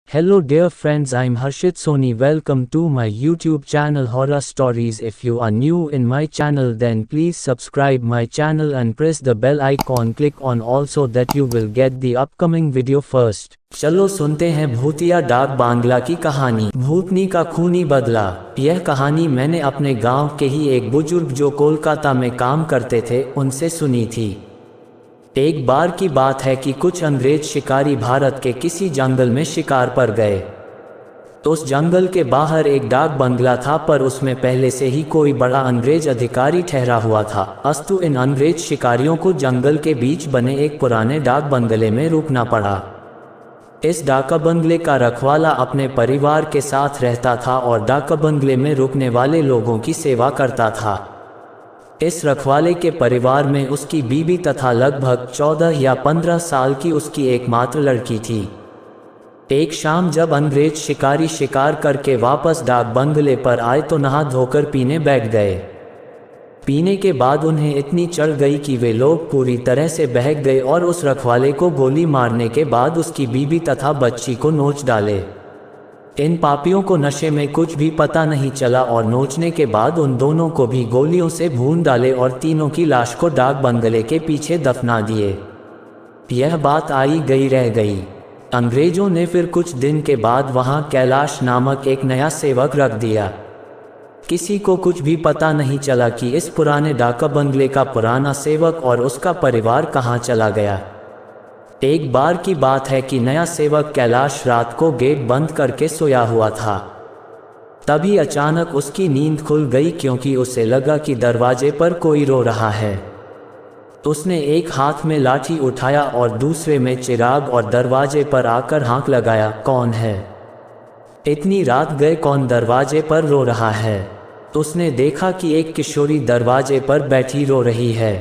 Hello dear friends, I'm Harshit Soni. Welcome to my YouTube channel Horror Stories. If you are new in my channel then please subscribe my channel and press the bell icon. Click on all so that you will get the upcoming video first. चलो सुनते हैं भूतिया डाक बांग्ला की कहानी। भूतनी का खूनी बदला। यह कहानी मैंने अपने गांव के ही एक बुजुर्ग जो कोलकाता में काम करते थे उनसे सुनी थी। एक बार की बात है कि कुछ अंग्रेज शिकारी भारत के किसी जंगल में शिकार पर गए। तो उस जंगल के बाहर एक डाक बंगला था, पर उसमें पहले से ही कोई बड़ा अंग्रेज अधिकारी ठहरा हुआ था। अस्तु इन अंग्रेज शिकारियों को जंगल के बीच बने एक पुराने डाक बंगले में रुकना पड़ा। इस डाका बंगले का रखवाला अपने परिवार के साथ रहता था और डाका बंगले में रुकने वाले लोगों की सेवा करता था। इस रखवाले के परिवार में उसकी बीवी तथा लगभग 14 या 15 साल की उसकी एकमात्र लड़की थी। एक शाम जब अंग्रेज शिकारी शिकार करके वापस डाक बंगले पर आए तो नहा धोकर पीने बैठ गए। पीने के बाद उन्हें इतनी चढ़ गई कि वे लोग पूरी तरह से बहक गए और उस रखवाले को गोली मारने के बाद उसकी बीवी तथा बच्ची को नोच डाले। इन पापियों को नशे में कुछ भी पता नहीं चला और नोचने के बाद उन दोनों को भी गोलियों से भून डाले और तीनों की लाश को डाक बंगले के पीछे दफना दिए। यह बात आई गई रह गई। अंग्रेजों ने फिर कुछ दिन के बाद वहां कैलाश नामक एक नया सेवक रख दिया। किसी को कुछ भी पता नहीं चला कि इस पुराने डाका बंगले का पुराना सेवक और उसका परिवार कहाँ चला गया। एक बार की बात है कि नया सेवक कैलाश रात को गेट बंद करके सोया हुआ था। तभी अचानक उसकी नींद खुल गई क्योंकि उसे लगा कि दरवाजे पर कोई रो रहा है। उसने एक हाथ में लाठी उठाया और दूसरे में चिराग और दरवाजे पर आकर हाँक लगाया, कौन है? इतनी रात गए कौन दरवाजे पर रो रहा है? उसने देखा कि एक किशोरी दरवाजे पर बैठी रो रही है।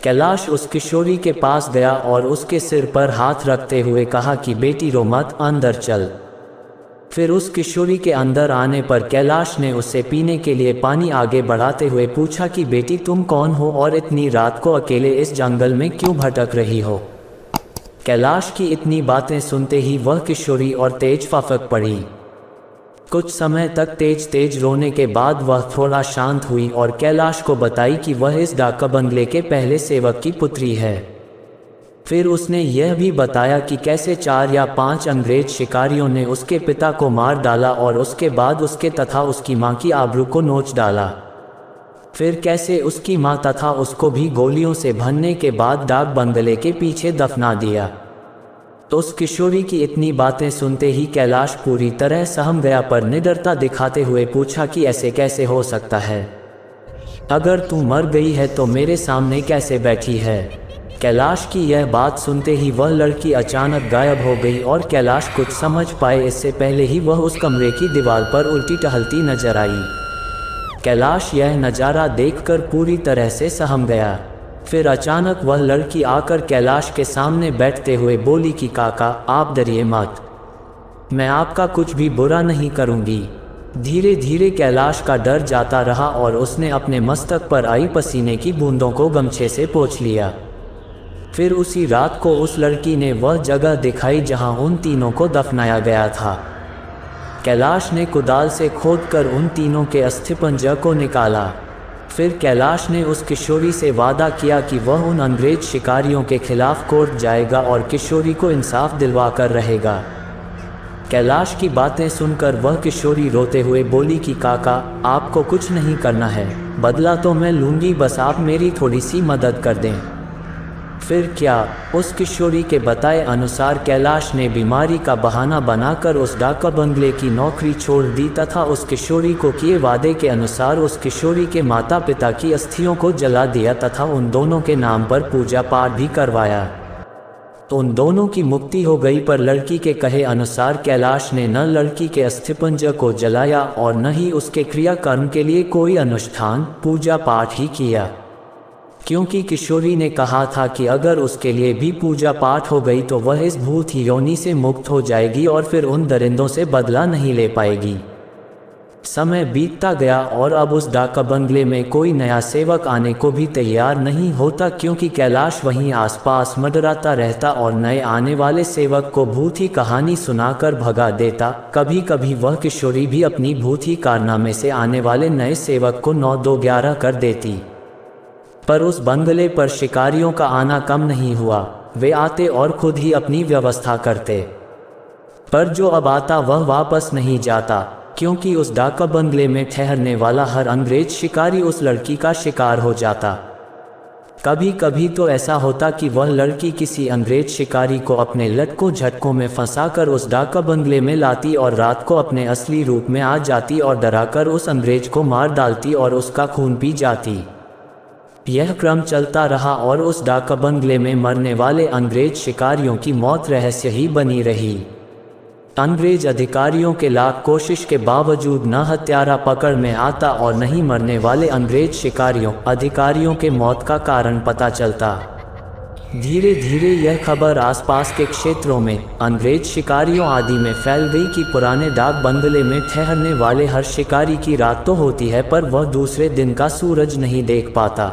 कैलाश उस किशोरी के पास गया और उसके सिर पर हाथ रखते हुए कहा कि बेटी रो मत, अंदर चल। फिर उस किशोरी के अंदर आने पर कैलाश ने उससे पीने के लिए पानी आगे बढ़ाते हुए पूछा कि बेटी तुम कौन हो और इतनी रात को अकेले इस जंगल में क्यों भटक रही हो? कैलाश की इतनी बातें सुनते ही वह किशोरी और तेज फाफक पड़ी। कुछ समय तक तेज तेज रोने के बाद वह थोड़ा शांत हुई और कैलाश को बताई कि वह इस डाका बंगले के पहले सेवक की पुत्री है। फिर उसने यह भी बताया कि कैसे 4 या 5 अंग्रेज शिकारियों ने उसके पिता को मार डाला और उसके बाद उसके तथा उसकी मां की आबरू को नोच डाला। फिर कैसे उसकी मां तथा उसको भी गोलियों से भनने के बाद डाक बंगले के पीछे दफना दिया। तो उस किशोरी की इतनी बातें सुनते ही कैलाश पूरी तरह सहम गया, पर निडरता दिखाते हुए पूछा कि ऐसे कैसे हो सकता है? अगर तू मर गई है तो मेरे सामने कैसे बैठी है? कैलाश की यह बात सुनते ही वह लड़की अचानक गायब हो गई और कैलाश कुछ समझ पाए इससे पहले ही वह उस कमरे की दीवार पर उल्टी टहलती नजर आई। कैलाश यह नज़ारा देखकर पूरी तरह से सहम गया। फिर अचानक वह लड़की आकर कैलाश के सामने बैठते हुए बोली कि काका आप डरिए मत, मैं आपका कुछ भी बुरा नहीं करूंगी। धीरे धीरे कैलाश का डर जाता रहा और उसने अपने मस्तक पर आई पसीने की बूंदों को गमछे से पोंछ लिया। फिर उसी रात को उस लड़की ने वह जगह दिखाई जहां उन तीनों को दफनाया गया था। कैलाश ने कुदाल से खोदकर उन तीनों के अस्थिपंजर को निकाला। फिर कैलाश ने उस किशोरी से वादा किया कि वह उन अंग्रेज शिकारियों के खिलाफ कोर्ट जाएगा और किशोरी को इंसाफ दिलवा कर रहेगा। कैलाश की बातें सुनकर वह किशोरी रोते हुए बोली कि काका आपको कुछ नहीं करना है, बदला तो मैं लूँगी, बस आप मेरी थोड़ी सी मदद कर दें। फिर क्या? उस किशोरी के बताए अनुसार कैलाश ने बीमारी का बहाना बनाकर उस डाका बंगले की नौकरी छोड़ दी तथा उस किशोरी को किए वादे के अनुसार उस किशोरी के माता पिता की अस्थियों को जला दिया तथा उन दोनों के नाम पर पूजा पाठ भी करवाया। तो उन दोनों की मुक्ति हो गई, पर लड़की के कहे अनुसार कैलाश ने न लड़की के अस्थिपंजर को जलाया और न ही उसके क्रियाकर्म के लिए कोई अनुष्ठान पूजा पाठ ही किया, क्योंकि किशोरी ने कहा था कि अगर उसके लिए भी पूजा पाठ हो गई तो वह इस भूत योनि से मुक्त हो जाएगी और फिर उन दरिंदों से बदला नहीं ले पाएगी। समय बीतता गया और अब उस डाक बंगले में कोई नया सेवक आने को भी तैयार नहीं होता, क्योंकि कैलाश वहीं आसपास मंडराता रहता और नए आने वाले सेवक को भूत ही कहानी सुनाकर भगा देता। कभी कभी वह किशोरी भी अपनी भूत ही कारनामे से आने वाले नए सेवक को 9-2-11 कर देती। पर उस बंगले पर शिकारियों का आना कम नहीं हुआ। वे आते और खुद ही अपनी व्यवस्था करते, पर जो अब आता वह वापस नहीं जाता, क्योंकि उस डाक बंगले में ठहरने वाला हर अंग्रेज शिकारी उस लड़की का शिकार हो जाता। कभी कभी तो ऐसा होता कि वह लड़की किसी अंग्रेज शिकारी को अपने लटकों झटकों में फंसाकर उस डाक बंगले में लाती और रात को अपने असली रूप में आ जाती और डराकर उस अंग्रेज को मार डालती और उसका खून पी जाती। यह क्रम चलता रहा और उस डाक बंगले में मरने वाले अंग्रेज शिकारियों की मौत रहस्य ही बनी रही। अंग्रेज अधिकारियों के लाख कोशिश के बावजूद न हत्यारा पकड़ में आता और नहीं मरने वाले अंग्रेज शिकारियों अधिकारियों के मौत का कारण पता चलता। धीरे धीरे यह खबर आसपास के क्षेत्रों में अंग्रेज शिकारियों आदि में फैल गई कि पुराने डाक बंगले में ठहरने वाले हर शिकारी की रात तो होती है, पर वह दूसरे दिन का सूरज नहीं देख पाता।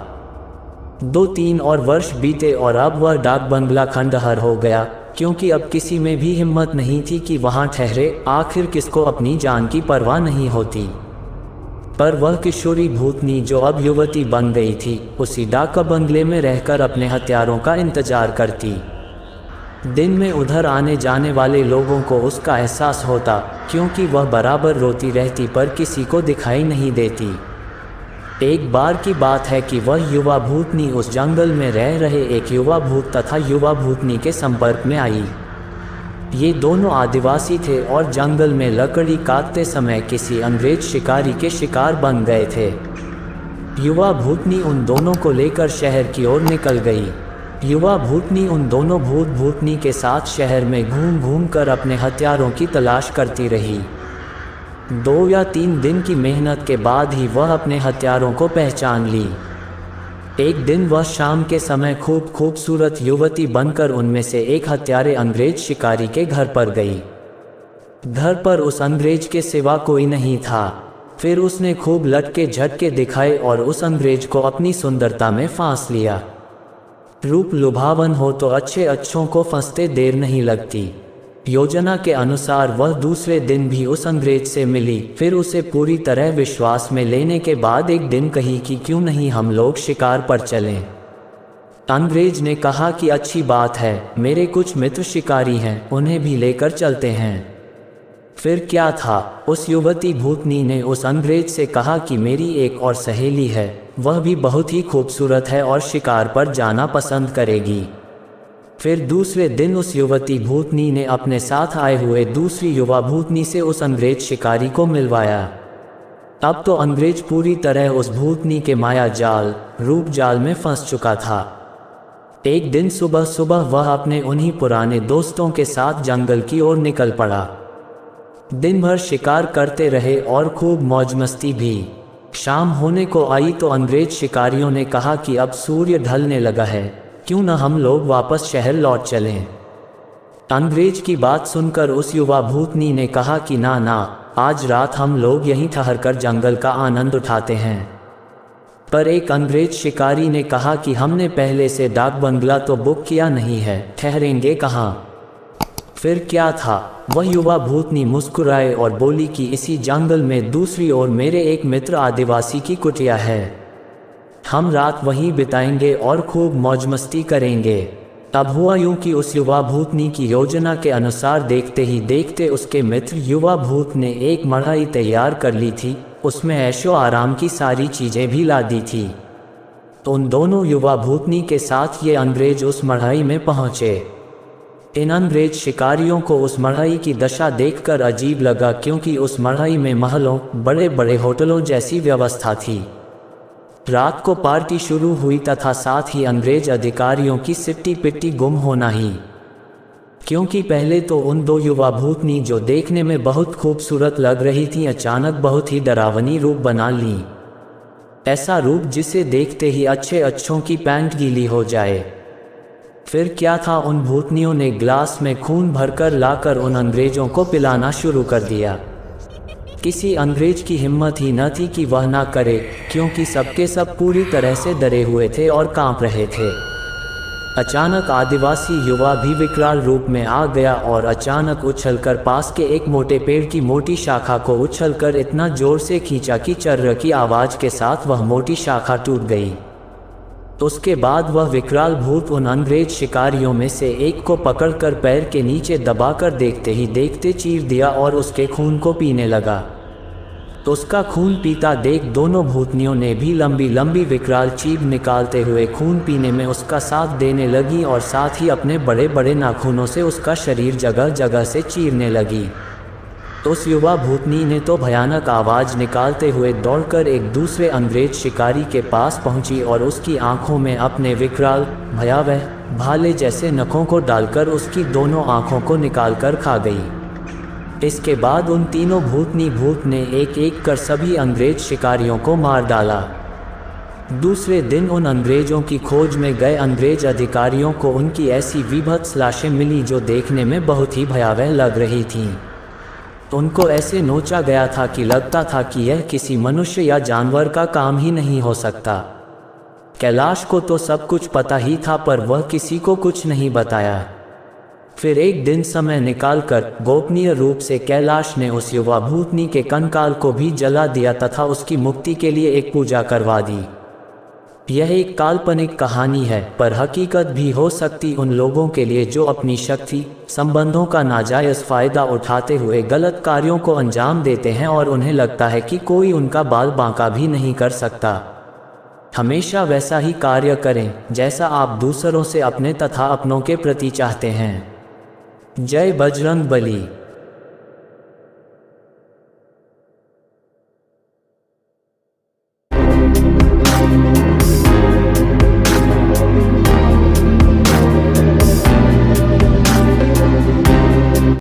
2-3 और वर्ष बीते और अब वह डाक बंगला खंडहर हो गया, क्योंकि अब किसी में भी हिम्मत नहीं थी कि वहां ठहरे। आखिर किसको अपनी जान की परवाह नहीं होती। पर वह किशोरी भूतनी जो अब युवती बन गई थी, उसी डाक बंगले में रहकर अपने हत्यारों का इंतजार करती। दिन में उधर आने जाने वाले लोगों को उसका एहसास होता, क्योंकि वह बराबर रोती रहती पर किसी को दिखाई नहीं देती। एक बार की बात है कि वह युवा भूतनी उस जंगल में रह रहे एक युवा भूत तथा युवा भूतनी के संपर्क में आई। ये दोनों आदिवासी थे और जंगल में लकड़ी काटते समय किसी अंग्रेज शिकारी के शिकार बन गए थे। युवा भूतनी उन दोनों को लेकर शहर की ओर निकल गई। युवा भूतनी उन दोनों भूत भूतनी के साथ शहर में घूम घूम कर अपने हथियारों की तलाश करती रही। 2 या 3 दिन की मेहनत के बाद ही वह अपने हथियारों को पहचान ली। एक दिन वह शाम के समय खूबसूरत युवती बनकर उनमें से एक हत्यारे अंग्रेज शिकारी के घर पर गई। घर पर उस अंग्रेज के सिवा कोई नहीं था। फिर उसने खूब लटके झटके दिखाए और उस अंग्रेज को अपनी सुंदरता में फांस लिया। रूप लुभावन हो तो अच्छों को फंसते देर नहीं लगती। योजना के अनुसार वह दूसरे दिन भी उस अंग्रेज से मिली। फिर उसे पूरी तरह विश्वास में लेने के बाद एक दिन कही कि क्यों नहीं हम लोग शिकार पर चलें। अंग्रेज ने कहा कि अच्छी बात है, मेरे कुछ मित्र शिकारी हैं, उन्हें भी लेकर चलते हैं। फिर क्या था, उस युवती भूतनी ने उस अंग्रेज से कहा कि मेरी एक और सहेली है, वह भी बहुत ही खूबसूरत है और शिकार पर जाना पसंद करेगी। फिर दूसरे दिन उस युवती भूतनी ने अपने साथ आए हुए दूसरी युवा भूतनी से उस अंग्रेज शिकारी को मिलवाया। अब तो अंग्रेज पूरी तरह उस भूतनी के माया जाल रूप जाल में फंस चुका था। एक दिन सुबह सुबह वह अपने उन्हीं पुराने दोस्तों के साथ जंगल की ओर निकल पड़ा। दिन भर शिकार करते रहे और खूब मौज मस्ती भी। शाम होने को आई तो अंग्रेज शिकारियों ने कहा कि अब सूर्य ढलने लगा है, क्यों न हम लोग वापस शहर लौट चलें। अंग्रेज की बात सुनकर उस युवा भूतनी ने कहा कि ना, आज रात हम लोग यहीं ठहरकर जंगल का आनंद उठाते हैं। पर एक अंग्रेज शिकारी ने कहा कि हमने पहले से डाक बंगला तो बुक किया नहीं है, ठहरेंगे कहाँ। फिर क्या था, वह युवा भूतनी मुस्कुराए और बोली कि इसी जंगल में दूसरी ओर मेरे एक मित्र आदिवासी की कुटिया है, हम रात वहीं बिताएंगे और खूब मौज मस्ती करेंगे। तब हुआ यूं कि उस युवा भूतनी की योजना के अनुसार देखते ही देखते उसके मित्र युवा भूत ने एक मढ़ाई तैयार कर ली थी। उसमें ऐशो आराम की सारी चीजें भी ला दी थी। तो उन दोनों युवा भूतनी के साथ ये अंग्रेज उस मढ़ाई में पहुंचे। इन अंग्रेज शिकारियों को उस मढ़ाई की दशा देखकर अजीब लगा, क्योंकि उस मढ़ाई में महलों बड़े बड़े होटलों जैसी व्यवस्था थी। रात को पार्टी शुरू हुई तथा साथ ही अंग्रेज अधिकारियों की सिट्टी पिट्टी गुम होना ही, क्योंकि पहले तो उन 2 युवा भूतनी जो देखने में बहुत खूबसूरत लग रही थी अचानक बहुत ही डरावनी रूप बना ली। ऐसा रूप जिसे देखते ही अच्छों की पैंट गीली हो जाए। फिर क्या था, उन भूतनियों ने ग्लास में खून भरकर लाकर उन अंग्रेजों को पिलाना शुरू कर दिया। किसी अंग्रेज की हिम्मत ही न थी कि वह ना करे, क्योंकि सबके सब पूरी तरह से डरे हुए थे और कांप रहे थे। अचानक आदिवासी युवा भी विकराल रूप में आ गया और अचानक उछलकर पास के एक मोटे पेड़ की मोटी शाखा को उछलकर इतना जोर से खींचा कि चर्र की आवाज के साथ वह मोटी शाखा टूट गई। उसके बाद वह विकराल भूत उन अंग्रेज शिकारियों में से एक को पकड़कर पैर के नीचे दबाकर देखते ही देखते चीर दिया और उसके खून को पीने लगा। तो उसका खून पीता देख दोनों भूतनियों ने भी लंबी लंबी विकराल चीख निकालते हुए खून पीने में उसका साथ देने लगी और साथ ही अपने बड़े बड़े नाखूनों से उसका शरीर जगह जगह से चीरने लगी। तो उस युवा भूतनी ने तो भयानक आवाज़ निकालते हुए दौड़कर एक दूसरे अंग्रेज शिकारी के पास पहुंची और उसकी आंखों में अपने विकराल भयावह भाले जैसे नखों को डालकर उसकी दोनों आंखों को निकालकर खा गई। इसके बाद उन तीनों भूत ने एक एक कर सभी अंग्रेज शिकारियों को मार डाला। दूसरे दिन उन अंग्रेजों की खोज में गए अंग्रेज अधिकारियों को उनकी ऐसी विभत्स लाशें मिली जो देखने में बहुत ही भयावह लग रही थीं। उनको ऐसे नोचा गया था कि लगता था कि यह किसी मनुष्य या जानवर का काम ही नहीं हो सकता। कैलाश को तो सब कुछ पता ही था, पर वह किसी को कुछ नहीं बताया। फिर एक दिन समय निकालकर गोपनीय रूप से कैलाश ने उस युवा भूतनी के कंकाल को भी जला दिया तथा उसकी मुक्ति के लिए एक पूजा करवा दी। यह एक काल्पनिक कहानी है, पर हकीकत भी हो सकती उन लोगों के लिए जो अपनी शक्ति संबंधों का नाजायज़ फ़ायदा उठाते हुए गलत कार्यों को अंजाम देते हैं और उन्हें लगता है कि कोई उनका बाल बांका भी नहीं कर सकता। हमेशा वैसा ही कार्य करें जैसा आप दूसरों से अपने तथा अपनों के प्रति चाहते हैं। जय बजरंग बली।